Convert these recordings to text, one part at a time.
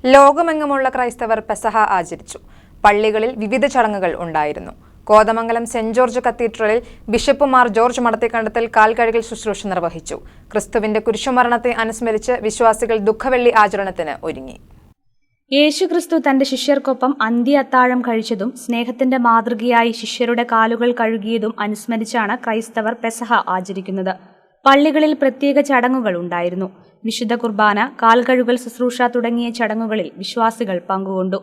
ലോകമെങ്ങുമുള്ള ക്രൈസ്തവർ പെസഹ ആചരിച്ചു. പള്ളികളിൽ വിവിധ ചടങ്ങുകൾ ഉണ്ടായിരുന്നു. കോതമംഗലം സെന്റ് ജോർജ് കത്തീഡ്രലിൽ ബിഷപ്പ് മാർ ജോർജ് മടത്തിക്കണ്ടത്തിൽ കാൽകഴുകൽ ശുശ്രൂഷ നിർവഹിച്ചു. ക്രിസ്തുവിന്റെ കുരിശുമരണത്തെ അനുസ്മരിച്ച് വിശ്വാസികൾ ദുഃഖവെള്ളി ആചരണത്തിന് ഒരുങ്ങി. യേശുക്രിസ്തു തന്റെ ശിഷ്യർക്കൊപ്പം അന്ത്യ അത്താഴം കഴിച്ചതും സ്നേഹത്തിന്റെ മാതൃകയായി ശിഷ്യരുടെ കാലുകൾ കഴുകിയതും അനുസ്മരിച്ചാണ് ക്രൈസ്തവർ പെസഹ ആചരിക്കുന്നത്. പള്ളികളിൽ പ്രത്യേക ചടങ്ങുകൾ ഉണ്ടായിരുന്നു. വിശുദ്ധ കുർബാന, കാൽകഴുകൽ ശുശ്രൂഷ തുടങ്ങിയ ചടങ്ങുകളിൽ വിശ്വാസികൾ പങ്കുകൊണ്ടു.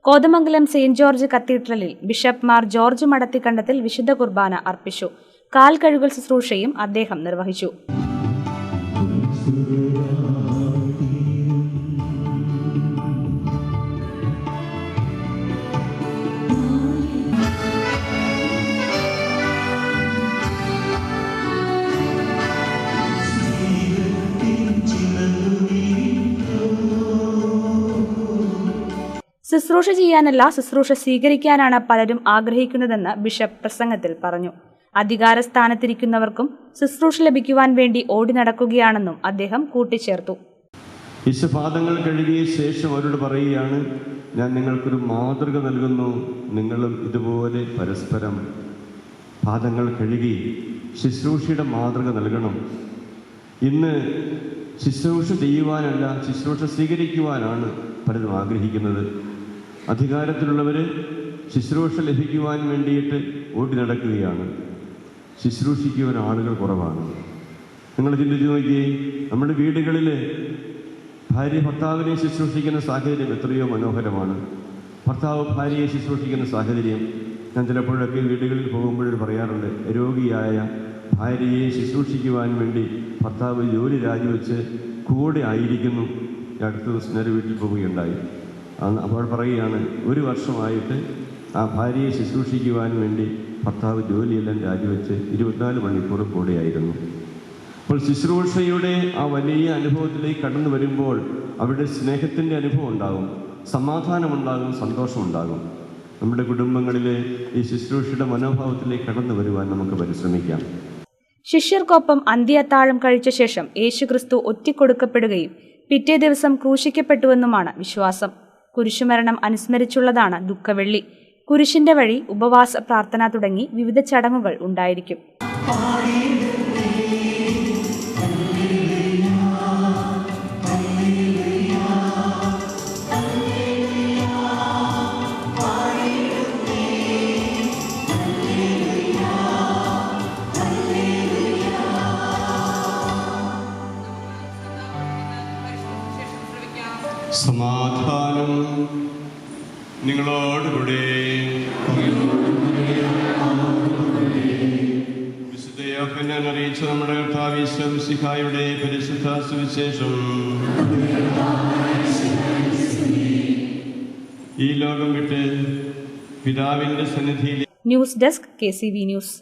കോതമംഗലം സെന്റ് ജോർജ് കത്തീഡ്രലിൽ ബിഷപ്പ് മാർ ജോർജ് മടത്തിക്കണ്ടത്തിൽ വിശുദ്ധ കുർബാന അർപ്പിച്ചു. കാൽകഴുകൽ ശുശ്രൂഷയും അദ്ദേഹം നിർവഹിച്ചു. ശുശ്രൂഷ ചെയ്യാനല്ല, ശുശ്രൂഷ സ്വീകരിക്കാനാണ് പലരും ആഗ്രഹിക്കുന്നതെന്ന് ബിഷപ്പ് പ്രസംഗത്തിൽ പറഞ്ഞു. അധികാര സ്ഥാനത്തിരിക്കുന്നവർക്കും ശുശ്രൂഷ ലഭിക്കുവാൻ വേണ്ടി ഓടി നടക്കുകയാണെന്നും അദ്ദേഹം കൂട്ടിച്ചേർത്തു. പാദങ്ങൾ കഴുകിയ ശേഷം അവരോട് പറയുകയാണ്, ഞാൻ നിങ്ങൾക്കൊരു മാതൃക നൽകുന്നു. നിങ്ങളും ഇതുപോലെ പരസ്പരം പാദങ്ങൾ കഴുകി ശുശ്രൂഷയുടെ മാതൃക നൽകണം. ഇന്ന് ശുശ്രൂഷ ചെയ്യുവാനല്ല, ശുശ്രൂഷ സ്വീകരിക്കുവാനാണ് പലരും ആഗ്രഹിക്കുന്നത്. അധികാരത്തിലുള്ളവർ ശുശ്രൂഷ ലഭിക്കുവാൻ വേണ്ടിയിട്ട് ഓടി നടക്കുകയാണ്. ശുശ്രൂഷിക്കുവാൻ ആളുകൾ കുറവാണ്. നിങ്ങൾ ചിന്തിച്ച് നോക്കിയേ, നമ്മുടെ വീടുകളിൽ ഭാര്യ ഭർത്താവിനെ ശുശ്രൂഷിക്കുന്ന സാഹചര്യം എത്രയോ മനോഹരമാണ്. ഭർത്താവ് ഭാര്യയെ ശുശ്രൂഷിക്കുന്ന സാഹചര്യം ഞാൻ ചിലപ്പോഴൊക്കെ വീടുകളിൽ പോകുമ്പോഴൊരു പറയാറുണ്ട്. രോഗിയായ ഭാര്യയെ ശുശ്രൂഷിക്കുവാൻ വേണ്ടി ഭർത്താവ് ജോലി രാജിവെച്ച് കൂടെ ആയിരിക്കുന്നു. അടുത്ത ദിവസം നേരെ വീട്ടിൽ പോവുകയുണ്ടായി. അപ്പോൾ പറയുകയാണ്, 1 വർഷമായിട്ട് ആ ഭാര്യയെ ശുശ്രൂഷിക്കുവാൻ വേണ്ടി ഭർത്താവ് ജോലിയെല്ലാം രാജിവെച്ച് 24 മണിക്കൂർ കൂടെയായിരുന്നു. അപ്പോൾ ശുശ്രൂഷയുടെ ആ വലിയ അനുഭവത്തിലേക്ക് കടന്നു വരുമ്പോൾ അവിടെ സ്നേഹത്തിൻ്റെ അനുഭവം ഉണ്ടാകും, സമാധാനമുണ്ടാകും, സന്തോഷമുണ്ടാകും. നമ്മുടെ കുടുംബങ്ങളിലെ ഈ ശുശ്രൂഷയുടെ മനോഭാവത്തിലേക്ക് കടന്നു വരുവാൻ നമുക്ക് പരിശ്രമിക്കാം. ശിഷ്യർക്കൊപ്പം അന്ത്യ അത്താഴം കഴിച്ച ശേഷം യേശുക്രിസ്തു ഒറ്റിക്കൊടുക്കപ്പെടുകയും പിറ്റേ ദിവസം ക്രൂശിക്കപ്പെട്ടുവെന്നുമാണ് വിശ്വാസം. കുരിശുമരണം അനുസ്മരിച്ചുള്ളതാണ് ദുഃഖവെള്ളി. കുരിശിന്റെ വഴി, ഉപവാസ പ്രാർത്ഥന തുടങ്ങി വിവിധ ചടങ്ങുകൾ ഉണ്ടായിരിക്കും. സമാധാനം നിങ്ങളോടുകൂടെ. വിശുദ്ധ യോഹന്നാൻ അറിയിച്ച നമ്മുടെ കർത്താവ് ഈശോ മിശിഹായുടെ പരിശുദ്ധ സുവിശേഷം. ഈ ലോകം വിട്ട് പിതാവിന്റെ സന്നിധിയിൽ. News desk KCV news.